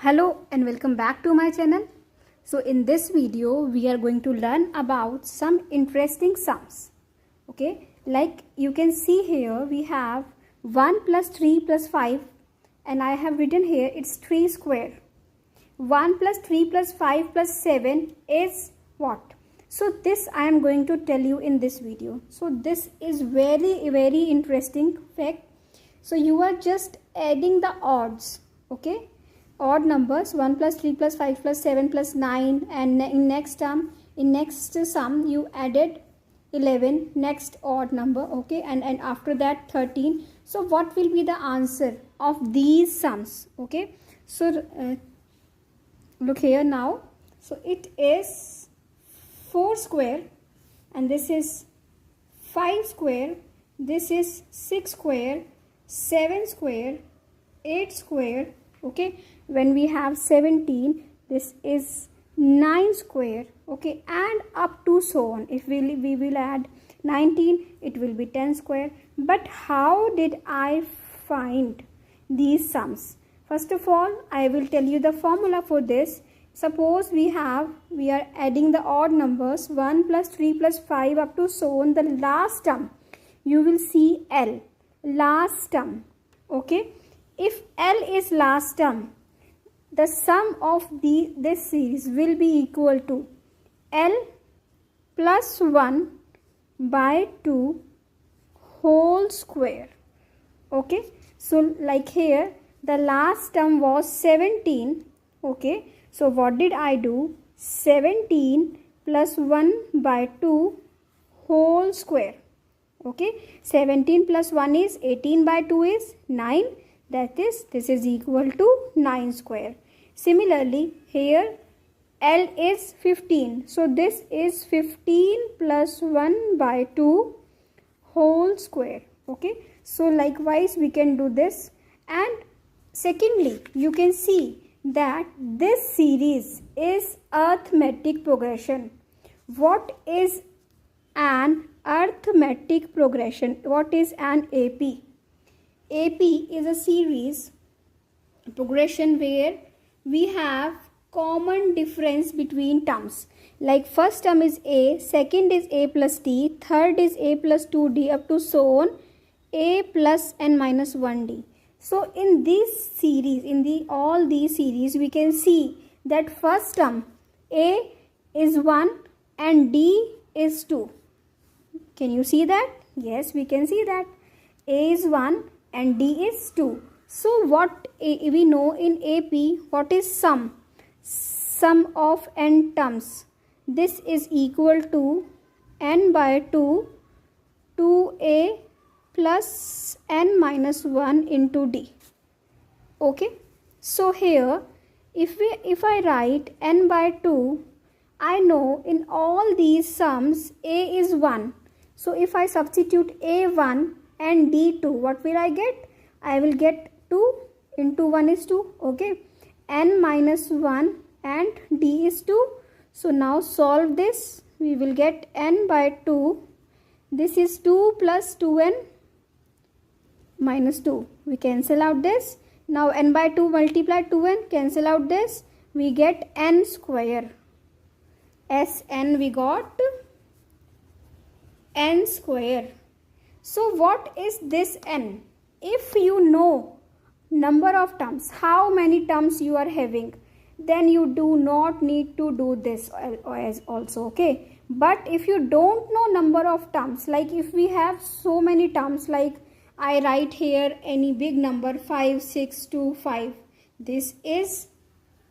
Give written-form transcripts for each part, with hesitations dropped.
Hello and welcome back to my channel. So in this video we are going to learn about some interesting sums. Okay, like you can see here we have 1 plus 3 plus 5 and I have written here it's 3 square. 1 plus 3 plus 5 plus 7 is what? So this I am going to tell you in this video. So this is very interesting fact. So you are just adding the odds, okay? Odd numbers 1 plus 3 plus 5 plus 7 plus 9, and in next sum you added 11, next odd number, okay, and after that 13. So what will be the answer of these sums? Okay, so look here now. So it is 4 square and this is 5 square, this is 6 square, 7 square, 8 square, okay. When we have 17, this is 9 square, okay, and up to so on. If we will add 19, it will be 10 square. But how did I find these sums? First of all, I will tell you the formula for this. Suppose we are adding the odd numbers 1 plus 3 plus 5 up to so on. The last term, you will see L, last term, okay. If L is last term, the sum of this series will be equal to L plus 1 by 2 whole square, okay. So like here the last term was 17, okay. So what did I do? 17 plus 1 by 2 whole square, okay. 17 plus 1 is 18 by 2 is 9. That is, this is equal to 9 square. Similarly, here L is 15. So this is 15 plus 1 by 2 whole square. Okay. So likewise we can do this. And secondly, you can see that this series is arithmetic progression. What is an arithmetic progression? What is an AP? AP is a series progression where we have common difference between terms. Like first term is A, second is A plus D, third is A plus 2D up to so on A plus n minus 1D. So in this series, all these series, we can see that first term A is 1 and D is 2. Can you see that? Yes, we can see that. A is 1 and D is 2. So what we know in AP, what is sum? Sum of n terms. This is equal to n by 2 2A plus n minus 1 into D. Okay. So here if I write n by 2, I know in all these sums A is 1. So if I substitute A1 and D2, what will I get? I will get 2 into 1 is 2, okay. N minus 1 and D is 2. So now solve this. We will get n by 2. This is 2 plus 2n minus 2. We cancel out this. Now n by 2 multiply 2n, cancel out this. We get n square. Sn we got n square. So what is this n? If you know number of terms, how many terms you are having, then you do not need to do this as also, okay. But if you don't know number of terms, like if we have so many terms, like I write here any big number 5, 6, 2, 5. This is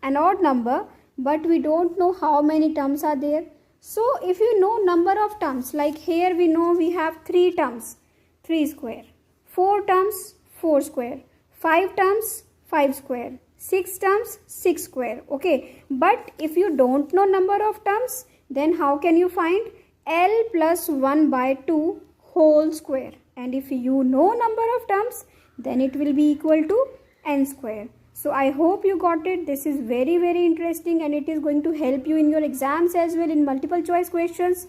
an odd number, but we don't know how many terms are there. So if you know number of terms, like here we know we have 3 terms, 3 square, 4 terms, 4 square, 5 terms, 5 square, 6 terms, 6 square, okay. But if you don't know number of terms, then how can you find L plus 1 by 2 whole square? And if you know number of terms, then it will be equal to n square. So I hope you got it. This is very interesting and it is going to help you in your exams as well in multiple choice questions.